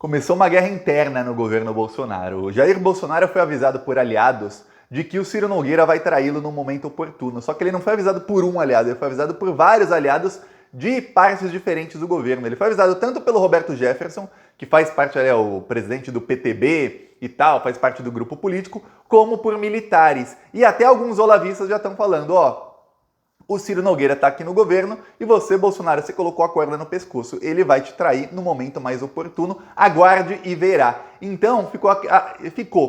Começou uma guerra interna no governo Bolsonaro. O Jair Bolsonaro foi avisado por aliados de que o Ciro Nogueira vai traí-lo no momento oportuno. Só que ele não foi avisado por um aliado, ele foi avisado por vários aliados de partes diferentes do governo. Ele foi avisado tanto pelo Roberto Jefferson, que faz parte, é o presidente do PTB e tal, faz parte do grupo político, como por militares. E até alguns olavistas já estão falando, o Ciro Nogueira está aqui no governo e você, Bolsonaro, você colocou a corda no pescoço. Ele vai te trair no momento mais oportuno. Aguarde e verá. Então,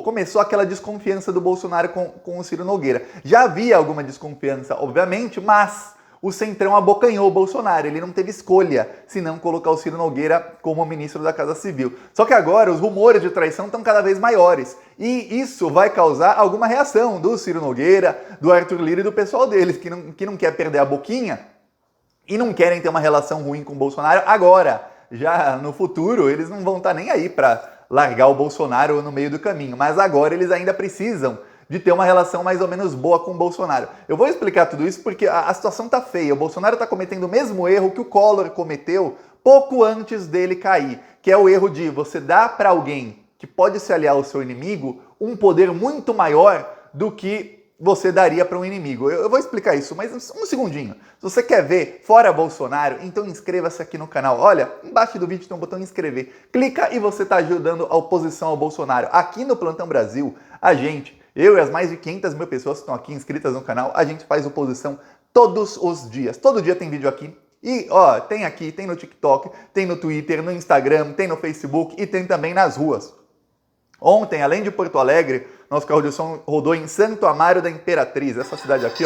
começou aquela desconfiança do Bolsonaro com o Ciro Nogueira. Já havia alguma desconfiança, obviamente, mas o Centrão abocanhou o Bolsonaro. Ele não teve escolha senão colocar o Ciro Nogueira como ministro da Casa Civil. Só que agora os rumores de traição estão cada vez maiores. E isso vai causar alguma reação do Ciro Nogueira, do Arthur Lira e do pessoal deles, que não quer perder a boquinha e não querem ter uma relação ruim com o Bolsonaro agora. Já no futuro, eles não vão estar nem aí para largar o Bolsonaro no meio do caminho. Mas agora eles ainda precisam de ter uma relação mais ou menos boa com o Bolsonaro. Eu vou explicar tudo isso porque a situação tá feia. O Bolsonaro tá cometendo o mesmo erro que o Collor cometeu pouco antes dele cair, que é o erro de você dar para alguém que pode se aliar ao seu inimigo um poder muito maior do que você daria para um inimigo. Eu vou explicar isso, mas um segundinho. Se você quer ver fora Bolsonaro, então inscreva-se aqui no canal. Olha, embaixo do vídeo tem um botão inscrever. Clica e você está ajudando a oposição ao Bolsonaro. Aqui no Plantão Brasil, eu e as mais de 500 mil pessoas que estão aqui inscritas no canal, a gente faz oposição todos os dias. Todo dia tem vídeo aqui. E, tem aqui, tem no TikTok, tem no Twitter, no Instagram, tem no Facebook e tem também nas ruas. Ontem, além de Porto Alegre, nosso carro de som rodou em Santo Amaro da Imperatriz, essa cidade aqui,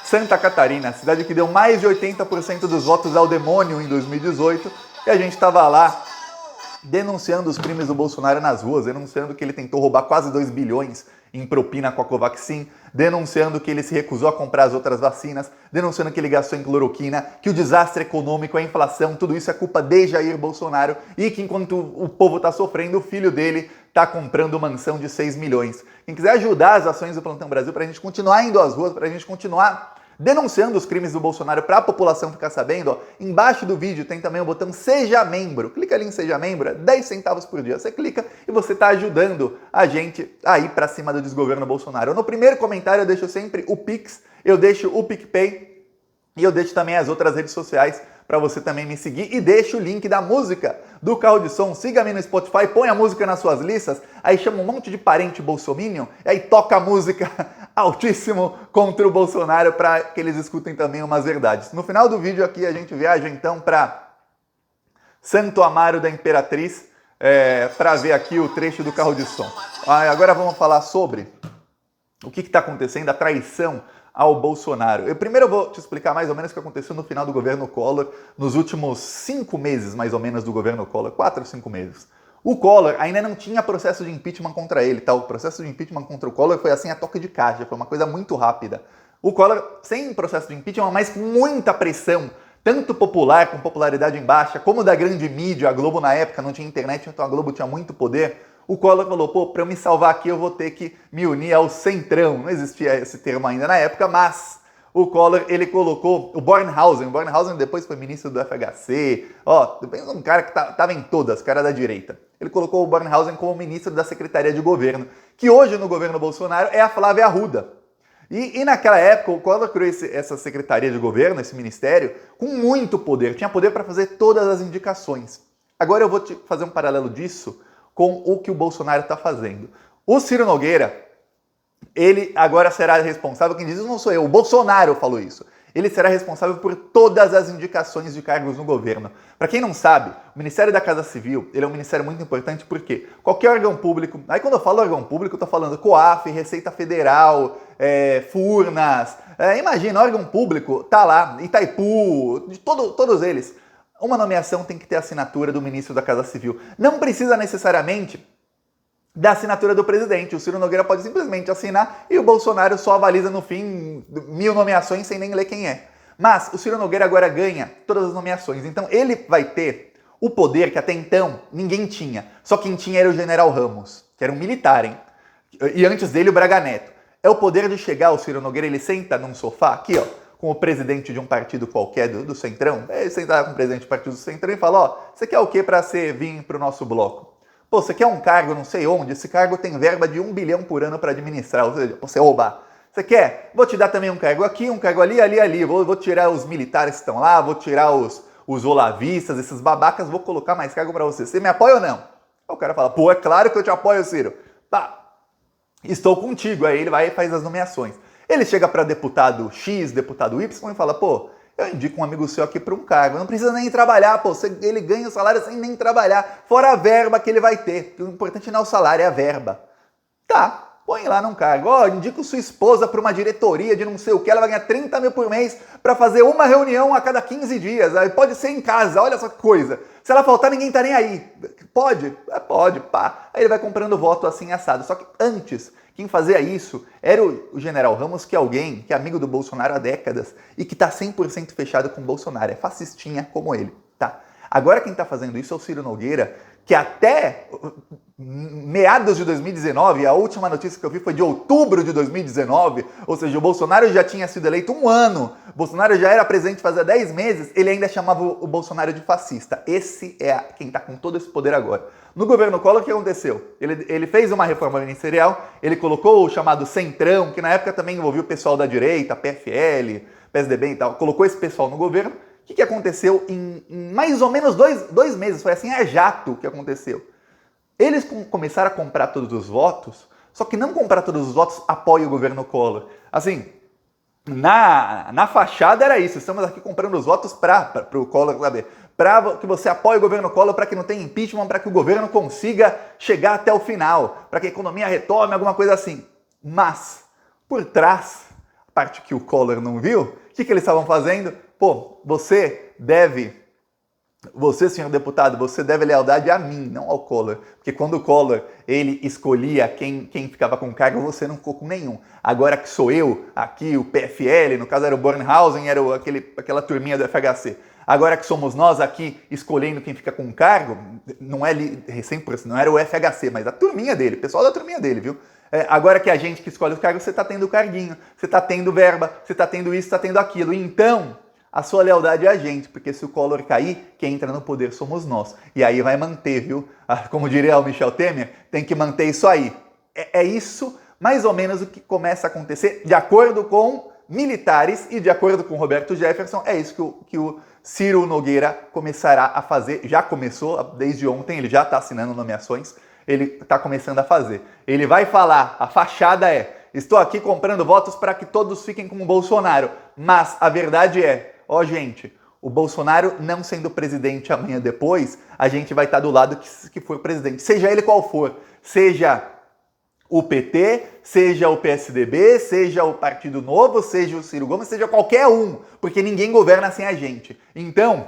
Santa Catarina, cidade que deu mais de 80% dos votos ao demônio em 2018, e a gente estava lá denunciando os crimes do Bolsonaro nas ruas, denunciando que ele tentou roubar quase 2 bilhões em propina com a Covaxin, denunciando que ele se recusou a comprar as outras vacinas, denunciando que ele gastou em cloroquina, que o desastre econômico, a inflação, tudo isso é culpa de Jair Bolsonaro e que enquanto o povo está sofrendo, o filho dele está comprando mansão de 6 milhões. Quem quiser ajudar as ações do Plantão Brasil para a gente continuar indo às ruas, para a gente continuar denunciando os crimes do Bolsonaro para a população ficar sabendo, embaixo do vídeo tem também o botão Seja Membro. Clica ali em Seja Membro, 10 centavos por dia. Você clica e você está ajudando a gente a ir para cima do desgoverno Bolsonaro. No primeiro comentário eu deixo sempre o Pix, eu deixo o PicPay e eu deixo também as outras redes sociais para você também me seguir e deixo o link da música do carro de som. Siga-me no Spotify, põe a música nas suas listas, aí chama um monte de parente bolsominion e aí toca a música altíssimo contra o Bolsonaro para que eles escutem também umas verdades. No final do vídeo aqui a gente viaja então para Santo Amaro da Imperatriz para ver aqui o trecho do carro de som. Agora vamos falar sobre o que está acontecendo, a traição ao Bolsonaro. Primeiro eu vou te explicar mais ou menos o que aconteceu no final do governo Collor, nos últimos 5 meses mais ou menos do governo Collor, 4 ou 5 meses. O Collor ainda não tinha processo de impeachment contra ele, tá? O processo de impeachment contra o Collor foi assim a toque de caixa, foi uma coisa muito rápida. O Collor sem processo de impeachment, mas com muita pressão, tanto popular, com popularidade em baixa, como da grande mídia, a Globo na época não tinha internet, então a Globo tinha muito poder. O Collor falou, para eu me salvar aqui eu vou ter que me unir ao Centrão. Não existia esse termo ainda na época, mas o Collor, ele colocou o Bornhausen. O Bornhausen depois foi ministro do FHC. Um cara que estava em todas, cara da direita. Ele colocou o Bornhausen como ministro da Secretaria de Governo, que hoje no governo Bolsonaro é a Flávia Arruda. E naquela época, o Collor criou essa Secretaria de Governo, esse ministério, com muito poder. Tinha poder para fazer todas as indicações. Agora eu vou te fazer um paralelo disso com o que o Bolsonaro está fazendo. O Ciro Nogueira, ele agora será responsável, quem diz isso não sou eu, o Bolsonaro falou isso. Ele será responsável por todas as indicações de cargos no governo. Para quem não sabe, o Ministério da Casa Civil, ele é um ministério muito importante porque qualquer órgão público, aí quando eu falo órgão público, eu estou falando COAF, Receita Federal, Furnas, imagina, órgão público, tá lá, Itaipu, de todos eles. Uma nomeação tem que ter assinatura do ministro da Casa Civil. Não precisa necessariamente da assinatura do presidente. O Ciro Nogueira pode simplesmente assinar e o Bolsonaro só avaliza no fim 1000 nomeações sem nem ler quem é. Mas o Ciro Nogueira agora ganha todas as nomeações. Então ele vai ter o poder que até então ninguém tinha. Só quem tinha era o General Ramos, que era um militar, hein? E antes dele o Braga Neto. É o poder de chegar, o Ciro Nogueira, ele senta num sofá aqui, com o presidente de um partido qualquer do Centrão, ele sentava com o presidente do partido do Centrão e fala, ó, você quer o quê para você vir para o nosso bloco? Pô, você quer um cargo não sei onde? Esse cargo tem verba de 1 bilhão por ano para administrar, ou seja, você roubar. Você quer? Vou te dar também um cargo aqui, um cargo ali, ali, ali. Vou tirar os militares que estão lá, vou tirar os olavistas, esses babacas, vou colocar mais cargo para você. Você me apoia ou não? Aí o cara fala, pô, é claro que eu te apoio, Ciro. Pá, estou contigo. Aí ele vai e faz as nomeações. Ele chega para deputado X, deputado Y e fala, pô, eu indico um amigo seu aqui para um cargo, não precisa nem trabalhar, pô, ele ganha o salário sem nem trabalhar, fora a verba que ele vai ter. O importante não é o salário, é a verba. Tá, põe lá num cargo, ó, indico sua esposa para uma diretoria de não sei o que, ela vai ganhar 30 mil por mês para fazer uma reunião a cada 15 dias, aí pode ser em casa, olha essa coisa. Se ela faltar, ninguém tá nem aí. Pode? Pode, pá. Aí ele vai comprando voto assim assado. Só que antes, quem fazia isso era o general Ramos, que é alguém que é amigo do Bolsonaro há décadas e que tá 100% fechado com o Bolsonaro. É fascistinha como ele, tá? Agora quem tá fazendo isso é o Ciro Nogueira, que até meados de 2019, a última notícia que eu vi foi de outubro de 2019, ou seja, o Bolsonaro já tinha sido eleito 1 ano, o Bolsonaro já era presidente fazia 10 meses, ele ainda chamava o Bolsonaro de fascista. Esse é quem está com todo esse poder agora. No governo Collor, o que aconteceu? Ele fez uma reforma ministerial, ele colocou o chamado Centrão, que na época também envolvia o pessoal da direita, PFL, PSDB e tal, colocou esse pessoal no governo. O que aconteceu em mais ou menos dois meses? Foi assim, jato que aconteceu. Eles começaram a comprar todos os votos, só que não comprar todos os votos apoia o governo Collor. Assim, na fachada era isso, estamos aqui comprando os votos para o Collor saber, para que você apoie o governo Collor, para que não tenha impeachment, para que o governo consiga chegar até o final, para que a economia retome, alguma coisa assim. Mas, por trás, a parte que o Collor não viu, o que eles estavam fazendo? Pô, você, senhor deputado, você deve lealdade a mim, não ao Collor. Porque quando o Collor, ele escolhia quem ficava com cargo, você não ficou com nenhum. Agora que sou eu, aqui o PFL, no caso era o Bornhausen, era aquela turminha do FHC. Agora que somos nós aqui escolhendo quem fica com cargo, não é 100%, não era o FHC, mas a turminha dele, o pessoal da turminha dele, viu? Agora que é a gente que escolhe os cargos, você está tendo carguinho, você está tendo verba, você está tendo isso, está tendo aquilo. Então, a sua lealdade é a gente, porque se o Collor cair, quem entra no poder somos nós. E aí vai manter, viu? Como diria o Michel Temer, tem que manter isso aí. É isso, mais ou menos, o que começa a acontecer, de acordo com militares e de acordo com Roberto Jefferson, é isso que o Ciro Nogueira começará a fazer. Já começou, desde ontem, ele já está assinando nomeações, ele está começando a fazer. Ele vai falar, a fachada é, estou aqui comprando votos para que todos fiquem com o Bolsonaro, mas a verdade é, ó, gente, o Bolsonaro não sendo presidente amanhã depois, a gente vai estar do lado que for presidente, seja ele qual for, seja o PT, seja o PSDB, seja o Partido Novo, seja o Ciro Gomes, seja qualquer um, porque ninguém governa sem a gente. Então,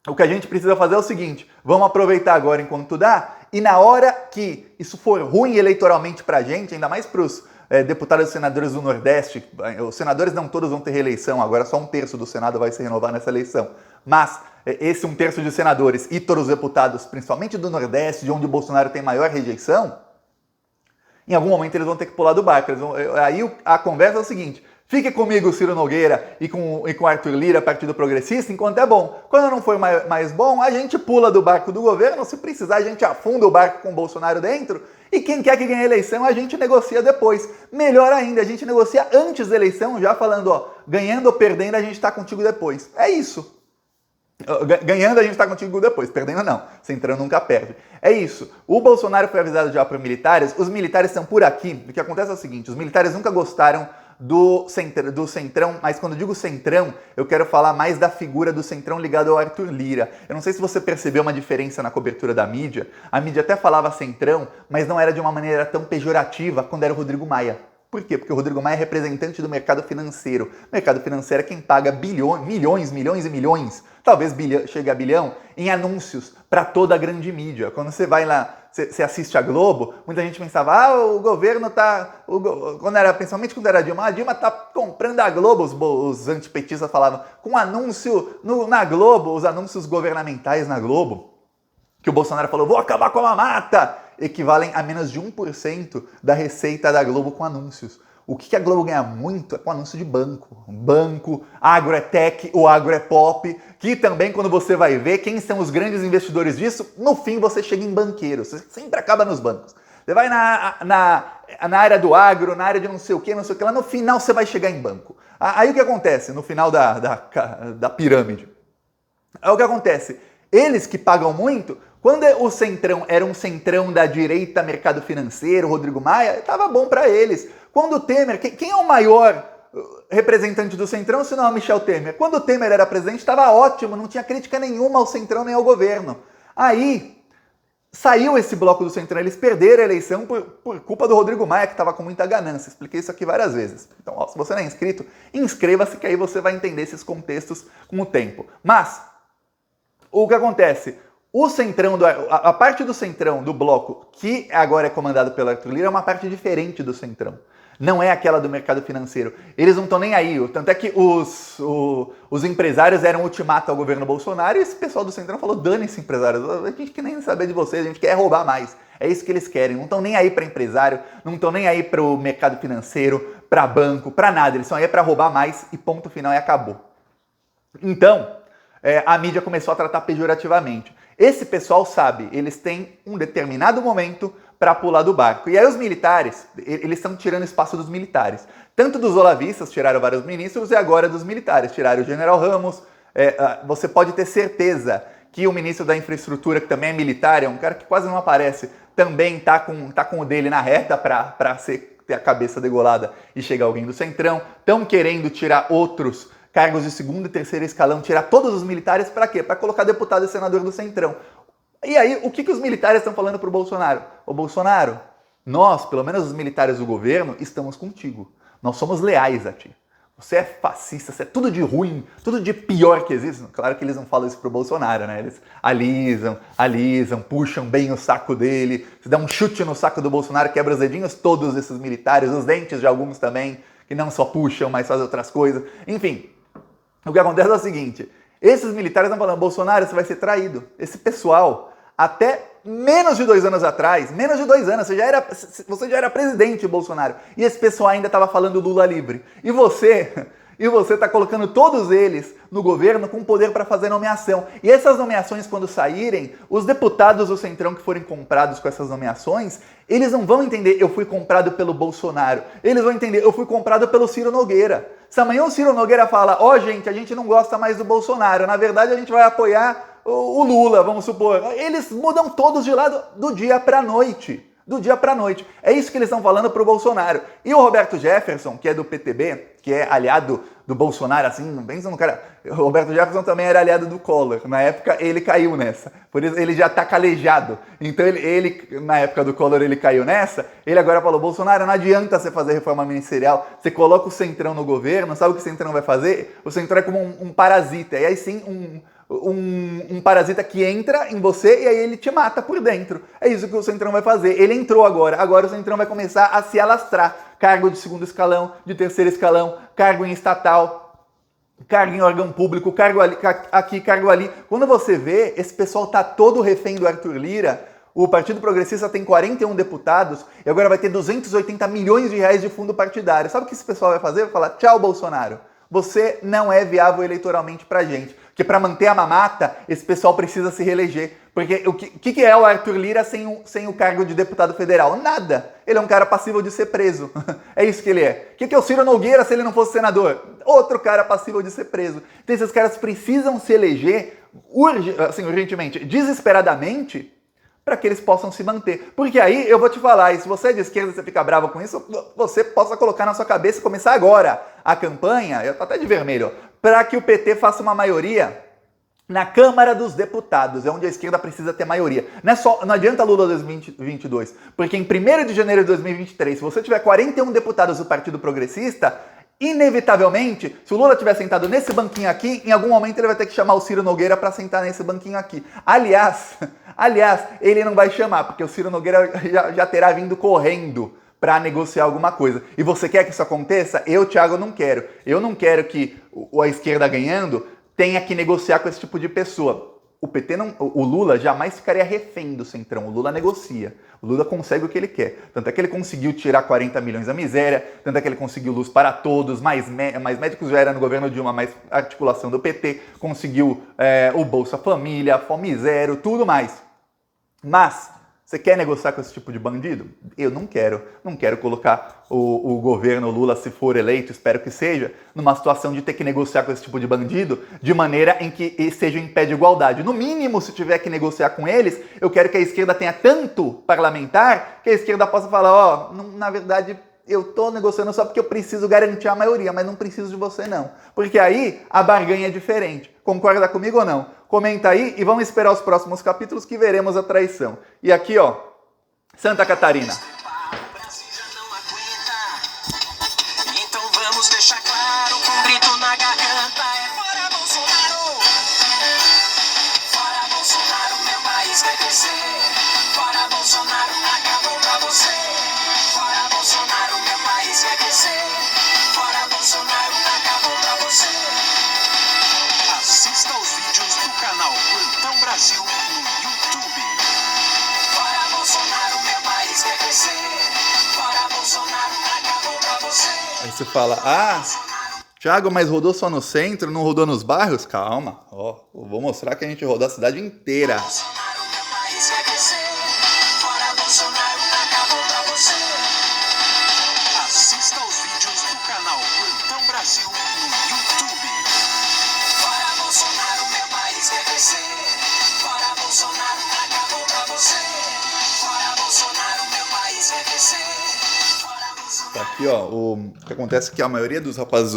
o que a gente precisa fazer é o seguinte, vamos aproveitar agora enquanto dá, e na hora que isso for ruim eleitoralmente pra gente, ainda mais pros deputados e senadores do Nordeste, os senadores não todos vão ter reeleição, agora só 1/3 do Senado vai se renovar nessa eleição, mas esse 1/3 de senadores e todos os deputados, principalmente do Nordeste, de onde o Bolsonaro tem maior rejeição, em algum momento eles vão ter que pular do barco. Aí a conversa é o seguinte, fique comigo, Ciro Nogueira, e com Arthur Lira, Partido Progressista, enquanto é bom. Quando não for mais bom, a gente pula do barco do governo, se precisar a gente afunda o barco com o Bolsonaro dentro, e quem quer que ganhe a eleição, a gente negocia depois. Melhor ainda, a gente negocia antes da eleição, já falando, ó, ganhando ou perdendo, a gente tá contigo depois. É isso. Ganhando, a gente tá contigo depois. Perdendo, não. Centrão nunca perde. É isso. O Bolsonaro foi avisado já por militares. Os militares estão por aqui. O que acontece é o seguinte, os militares nunca gostaram do Centrão, mas quando eu digo Centrão, eu quero falar mais da figura do Centrão ligado ao Arthur Lira. Eu não sei se você percebeu uma diferença na cobertura da mídia. A mídia até falava Centrão, mas não era de uma maneira tão pejorativa quando era o Rodrigo Maia. Por quê? Porque o Rodrigo Maia é representante do mercado financeiro. O mercado financeiro é quem paga milhões e milhões, talvez chegue a bilhão, em anúncios para toda a grande mídia. Quando você vai lá, você assiste a Globo, muita gente pensava, o governo tá... principalmente quando era a Dilma tá comprando a Globo, os antipetistas falavam, com anúncio na Globo, os anúncios governamentais na Globo, que o Bolsonaro falou, vou acabar com a mamata, equivalem a menos de 1% da receita da Globo com anúncios. O que a Globo ganha muito é com anúncio de banco. Banco, agro é tech, o agro é pop, que também quando você vai ver quem são os grandes investidores disso, no fim você chega em banqueiro, você sempre acaba nos bancos. Você vai na área do agro, na área de não sei o que, lá no final você vai chegar em banco. Aí o que acontece no final da pirâmide? Aí o que acontece? Eles que pagam muito, quando o Centrão era um Centrão da direita, mercado financeiro, Rodrigo Maia, estava bom para eles. Quando o Temer, quem é o maior representante do Centrão, se não é o Michel Temer? Quando o Temer era presidente, estava ótimo, não tinha crítica nenhuma ao Centrão nem ao governo. Aí saiu esse bloco do Centrão, eles perderam a eleição por culpa do Rodrigo Maia, que estava com muita ganância. Expliquei isso aqui várias vezes. Então, ó, se você não é inscrito, inscreva-se que aí você vai entender esses contextos com o tempo. Mas, o que acontece? O Centrão, a parte do Centrão, do bloco, que agora é comandado pelo Arthur Lira, é uma parte diferente do Centrão. Não é aquela do mercado financeiro. Eles não estão nem aí. Tanto é que os empresários deram um ultimato ao governo Bolsonaro e esse pessoal do Centrão falou, dane-se empresários, a gente quer nem saber de vocês, a gente quer roubar mais. É isso que eles querem. Não estão nem aí para empresário, não estão nem aí para o mercado financeiro, para banco, para nada. Eles estão aí para roubar mais e ponto final e acabou. Então, a mídia começou a tratar pejorativamente. Esse pessoal sabe, eles têm um determinado momento para pular do barco. E aí os militares, eles estão tirando espaço dos militares. Tanto dos olavistas, tiraram vários ministros, e agora dos militares, tiraram o general Ramos. Você pode ter certeza que o ministro da infraestrutura, que também é militar, é um cara que quase não aparece, também tá com o dele na reta para ter a cabeça degolada e chegar alguém do Centrão. Estão querendo tirar outros cargos de segundo e terceiro escalão, tirar todos os militares para quê? Para colocar deputado e senador do Centrão. E aí, o que os militares estão falando para o Bolsonaro? Ô Bolsonaro, nós, pelo menos os militares do governo, estamos contigo. Nós somos leais a ti. Você é fascista, você é tudo de ruim, tudo de pior que existe. Claro que eles não falam isso pro Bolsonaro, né? Eles alisam, puxam bem o saco dele, se dá um chute no saco do Bolsonaro, quebra os dedinhos todos esses militares, os dentes de alguns também, que não só puxam, mas fazem outras coisas. Enfim, o que acontece é o seguinte, esses militares estão falando, Bolsonaro, você vai ser traído. Esse pessoal, até menos de 2 anos atrás, você já era presidente, Bolsonaro, e esse pessoal ainda estava falando Lula livre. E você está colocando todos eles no governo com poder para fazer nomeação. E essas nomeações, quando saírem, os deputados do Centrão que forem comprados com essas nomeações, eles não vão entender, eu fui comprado pelo Bolsonaro. Eles vão entender, eu fui comprado pelo Ciro Nogueira. Se amanhã o Ciro Nogueira fala, gente, a gente não gosta mais do Bolsonaro, na verdade a gente vai apoiar o Lula, vamos supor. Eles mudam todos de lado do dia para a noite. Do dia para a noite. É isso que eles estão falando pro Bolsonaro. E o Roberto Jefferson, que é do PTB, que é aliado do Bolsonaro, assim, não pensa no cara... O Roberto Jefferson também era aliado do Collor. Na época, ele caiu nessa. Por isso, ele já tá calejado. Então, ele na época do Collor, ele caiu nessa. Ele agora falou, Bolsonaro, não adianta você fazer reforma ministerial. Você coloca o Centrão no governo, sabe o que o Centrão vai fazer? O Centrão é como um parasita. E aí sim, um parasita que entra em você e aí ele te mata por dentro. É isso que o Centrão vai fazer. Ele entrou agora o Centrão vai começar a se alastrar. Cargo de segundo escalão, de terceiro escalão, cargo em estatal, cargo em órgão público, cargo ali, aqui, cargo ali. Quando você vê, esse pessoal tá todo refém do Arthur Lira. O Partido Progressista tem 41 deputados e agora vai ter 280 milhões de reais de fundo partidário. Sabe o que esse pessoal vai fazer? Vai falar, tchau, Bolsonaro. Você não é viável eleitoralmente pra gente. Porque para manter a mamata, esse pessoal precisa se reeleger. Porque o que é o Arthur Lira sem o cargo de deputado federal? Nada. Ele é um cara passível de ser preso. É isso que ele é. O que é o Ciro Nogueira se ele não fosse senador? Outro cara passível de ser preso. Então esses caras precisam se eleger urgentemente, desesperadamente, para que eles possam se manter. Porque aí, eu vou te falar, e se você é de esquerda e você fica bravo com isso, você possa colocar na sua cabeça e começar agora a campanha, eu tô até de vermelho, para que o PT faça uma maioria na Câmara dos Deputados, é onde a esquerda precisa ter maioria. Não adianta Lula 2022, porque em 1º de janeiro de 2023, se você tiver 41 deputados do Partido Progressista, inevitavelmente, se o Lula tiver sentado nesse banquinho aqui, em algum momento ele vai ter que chamar o Ciro Nogueira para sentar nesse banquinho aqui. Aliás, ele não vai chamar, porque o Ciro Nogueira já terá vindo correndo para negociar alguma coisa. E você quer que isso aconteça? Eu, Thiago, não quero. Eu não quero que a esquerda ganhando tenha que negociar com esse tipo de pessoa. o PT não, o Lula jamais ficaria refém do Centrão. O Lula negocia. O Lula consegue o que ele quer. Tanto é que ele conseguiu tirar 40 milhões da miséria, tanto é que ele conseguiu luz para todos, mais médicos já era no governo Dilma, mais articulação do PT, conseguiu o Bolsa Família, Fome Zero, tudo mais. Mas você quer negociar com esse tipo de bandido? Eu não quero. Não quero colocar o governo Lula, se for eleito, espero que seja, numa situação de ter que negociar com esse tipo de bandido de maneira em que seja em pé de igualdade. No mínimo, se tiver que negociar com eles, eu quero que a esquerda tenha tanto parlamentar que a esquerda possa falar, ó, na verdade, eu tô negociando só porque eu preciso garantir a maioria, mas não preciso de você não. Porque aí a barganha é diferente. Concorda comigo ou não? Comenta aí e vamos esperar os próximos capítulos que veremos a traição. E aqui, ó, Santa Catarina. Então vamos deixar claro com um grito na garganta, fora Bolsonaro! Fora Bolsonaro, meu país vai crescer. Fora Bolsonaro, acabou pra você. Fora Bolsonaro, meu país vai crescer. Fora Bolsonaro, acabou pra você. Assista aos vídeos do canal Plantão Brasil no YouTube. Fora Bolsonaro, meu país vai crescer. Fora Bolsonaro, acabou pra você. Aí você fala, Thiago, mas rodou só no centro, não rodou nos bairros? Calma, ó, eu vou mostrar que a gente rodou a cidade inteira. Bolsonaro, meu país vai crescer. Fora Bolsonaro, acabou pra você. Assista aos vídeos do canal Plantão Brasil no YouTube. Fora Bolsonaro, meu país vai crescer. Fora Bolsonaro, acabou pra você. Fora Bolsonaro, meu país vai crescer. Fora Bolsonaro. Tá aqui, ó, o que acontece é que a maioria dos rapazes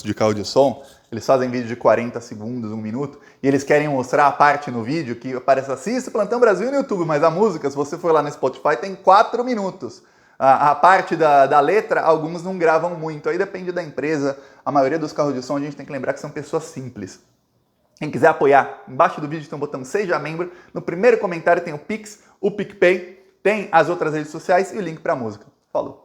de carro de som, eles fazem vídeo de 40 segundos, 1 minuto, e eles querem mostrar a parte no vídeo que aparece assista Plantão Brasil no YouTube, mas a música, se você for lá no Spotify, tem 4 minutos. A parte da letra, alguns não gravam muito, aí depende da empresa. A maioria dos carros de som, a gente tem que lembrar que são pessoas simples. Quem quiser apoiar, embaixo do vídeo tem um botão Seja Membro, no primeiro comentário tem o Pix, o PicPay, tem as outras redes sociais e o link para a música. Falou!